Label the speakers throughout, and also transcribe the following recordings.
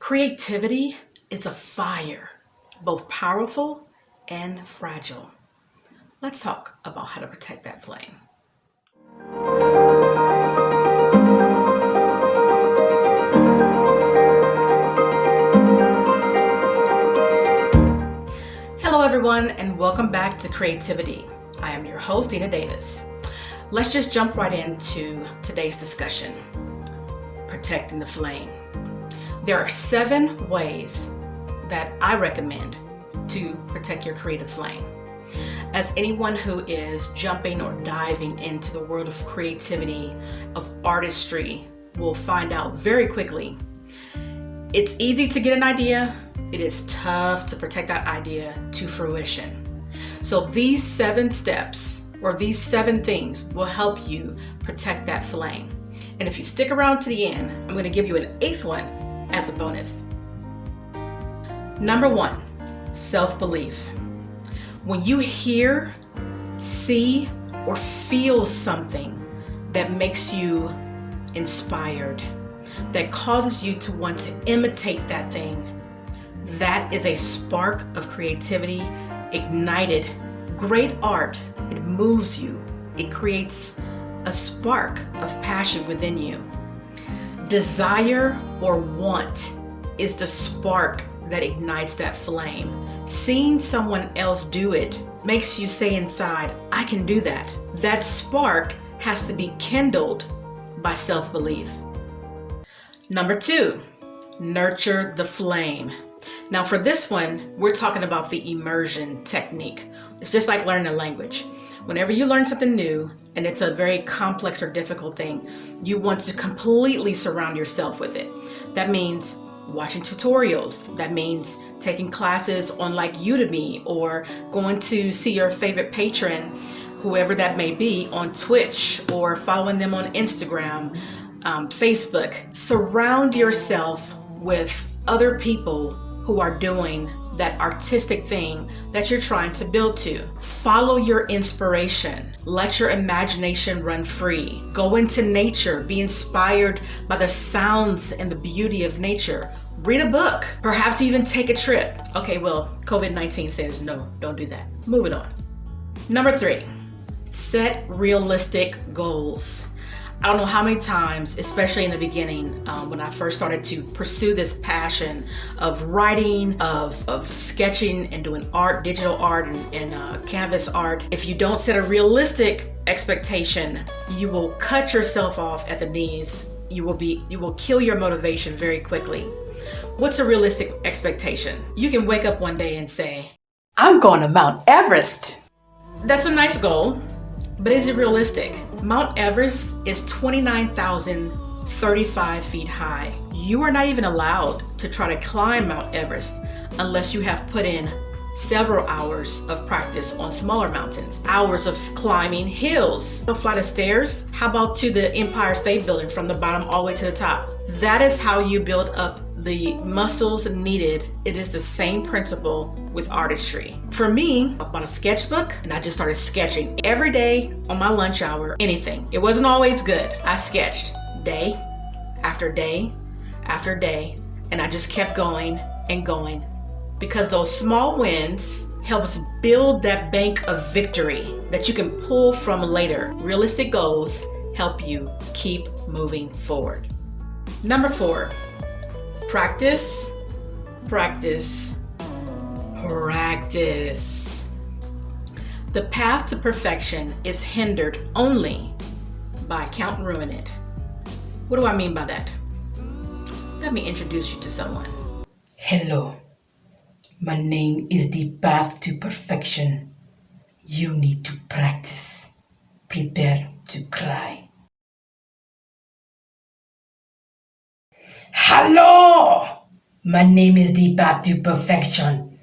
Speaker 1: Creativity is a fire, both powerful and fragile. Let's talk about how to protect that flame. Hello everyone, and welcome back to Creativa-D. I am your host, Dina Davis. Let's just jump right into today's discussion, protecting the flame. There are 7 ways that I recommend to protect your creative flame. As anyone who is jumping or diving into the world of creativity, of artistry, will find out very quickly, it's easy to get an idea. It is tough to protect that idea to fruition. So these 7 steps, or these 7 things, will help you protect that flame. And if you stick around to the end, I'm going to give you an 8th one as a bonus. Number 1, self-belief. When you hear, see, or feel something that makes you inspired, that causes you to want to imitate that thing, that is a spark of creativity ignited. Great art, it moves you. It creates a spark of passion within you. Desire or want is the spark that ignites that flame. Seeing someone else do it makes you say inside, I can do that. That spark has to be kindled by self-belief. Number 2, nurture the flame. Now for this one, we're talking about the immersion technique. It's just like learning a language. Whenever you learn something new and it's a very complex or difficult thing, you want to completely surround yourself with it. That means watching tutorials. That means taking classes on like Udemy, or going to see your favorite patron, whoever that may be, on Twitch, or following them on Instagram, Facebook. Surround yourself with other people who are doing that artistic thing that you're trying to build to. Follow your inspiration. Let your imagination run free. Go into nature. Be inspired by the sounds and the beauty of nature. Read a book. Perhaps even take a trip. Okay, well, COVID-19 says no, don't do that. Moving on. Number 3, set realistic goals. I don't know how many times, especially in the beginning, when I first started to pursue this passion of writing, of sketching and doing art, digital art and canvas art, if you don't set a realistic expectation, you will cut yourself off at the knees. You will kill your motivation very quickly. What's a realistic expectation? You can wake up one day and say, I'm going to Mount Everest. That's a nice goal. But is it realistic? Mount Everest is 29,035 feet high. You are not even allowed to try to climb Mount Everest unless you have put in several hours of practice on smaller mountains, hours of climbing hills. A flight of stairs? How about to the Empire State Building from the bottom all the way to the top? That is how you build up the muscles needed. It is the same principle with artistry. For me, I bought a sketchbook and I just started sketching every day on my lunch hour, anything. It wasn't always good. I sketched day after day after day, and I just kept going and going, because those small wins helps build that bank of victory that you can pull from later. Realistic goals help you keep moving forward. Number 4, practice, practice, practice. The path to perfection is hindered only by count and ruin it. What do I mean by that? Let me introduce you to someone.
Speaker 2: Hello, my name is the path to perfection. You need to practice. Prepare to cry. Hello, my name is the path to perfection.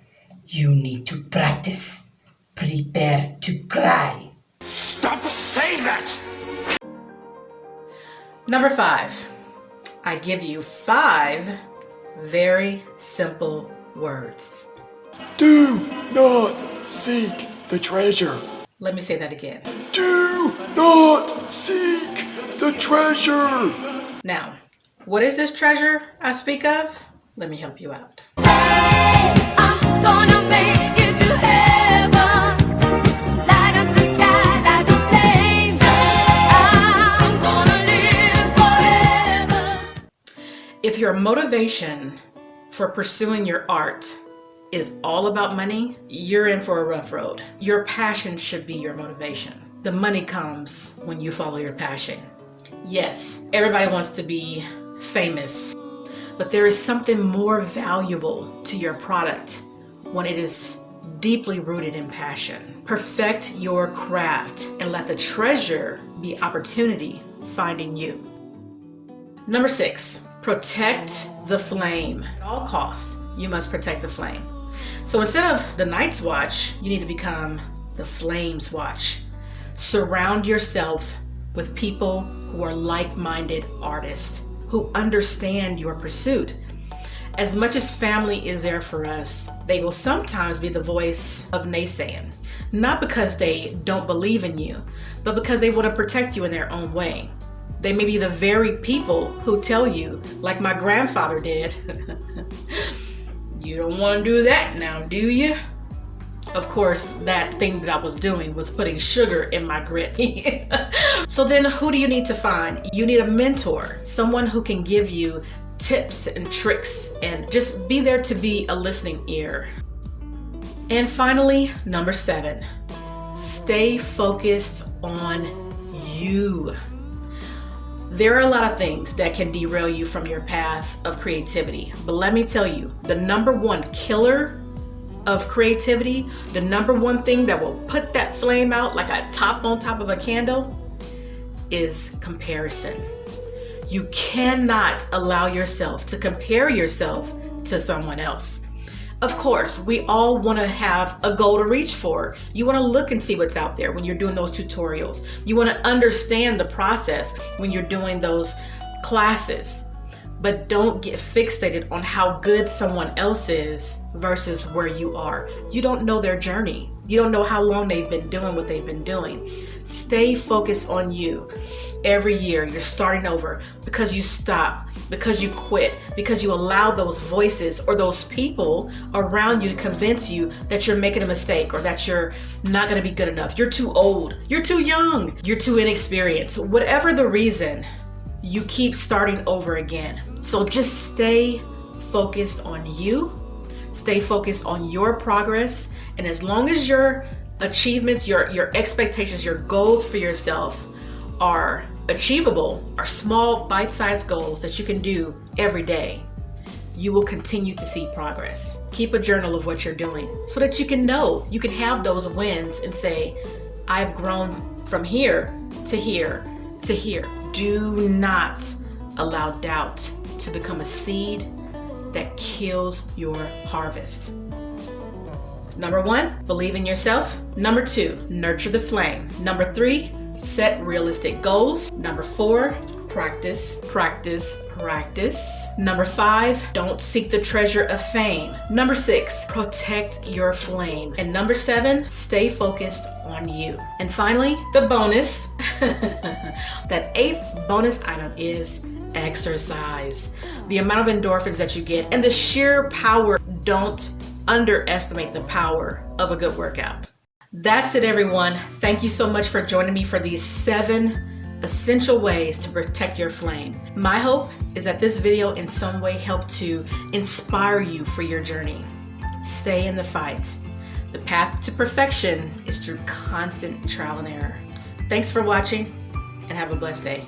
Speaker 2: You need to practice. Prepare to cry.
Speaker 3: Stop saying that!
Speaker 1: Number 5, I give you 5 very simple words.
Speaker 4: Do not seek the treasure.
Speaker 1: Let me say that again.
Speaker 4: Do not seek the treasure.
Speaker 1: Now, what is this treasure I speak of? Let me help you out.
Speaker 5: I'm gonna make it to heaven. Light up the sky like a flame. I'm gonna live forever.
Speaker 1: If your motivation for pursuing your art is all about money, you're in for a rough road. Your passion should be your motivation. The money comes when you follow your passion. Yes, everybody wants to be famous, but there is something more valuable to your product when it is deeply rooted in passion. Perfect your craft and let the treasure be opportunity finding you. Number 6, protect the flame. At all costs, you must protect the flame. So instead of the Night's Watch, you need to become the Flame's Watch. Surround yourself with people who are like-minded artists, who understand your pursuit. As much as family is there for us, they will sometimes be the voice of naysaying. Not because they don't believe in you, but because they want to protect you in their own way. They may be the very people who tell you, like my grandfather did, you don't want to do that now, do you? Of course, that thing that I was doing was putting sugar in my grits. So then who do you need to find? You need a mentor, someone who can give you tips and tricks and just be there to be a listening ear. And finally, number 7, stay focused on you. There are a lot of things that can derail you from your path of creativity, but let me tell you, the number one killer of creativity, the number one thing that will put that flame out like a top on top of a candle is comparison. You cannot allow yourself to compare yourself to someone else. Of course, we all want to have a goal to reach for. You want to look and see what's out there when you're doing those tutorials. You want to understand the process when you're doing those classes. But don't get fixated on how good someone else is versus where you are. You don't know their journey. You don't know how long they've been doing what they've been doing. Stay focused on you. Every year you're starting over because you stop, because you quit, because you allow those voices or those people around you to convince you that you're making a mistake or that you're not going to be good enough. You're too old. You're too young. You're too inexperienced. Whatever the reason, you keep starting over again. So just stay focused on you, stay focused on your progress, and as long as your achievements, your expectations, your goals for yourself are achievable, are small bite-sized goals that you can do every day, you will continue to see progress. Keep a journal of what you're doing so that you can know, you can have those wins and say, I've grown from here to here to here. Do not allow doubt to become a seed that kills your harvest. Number 1, believe in yourself. Number 2, nurture the flame. Number 3, set realistic goals. Number 4, practice, practice, practice. Number 5, don't seek the treasure of fame. Number 6, protect your flame. And number 7, stay focused on you. And finally, the bonus, that 8th bonus item is exercise. The amount of endorphins that you get and the sheer power. Don't underestimate the power of a good workout. That's it, everyone. Thank you so much for joining me for these 7 essential ways to protect your flame. My hope is that this video in some way helped to inspire you for your journey. Stay in the fight. The path to perfection is through constant trial and error. Thanks for watching and have a blessed day.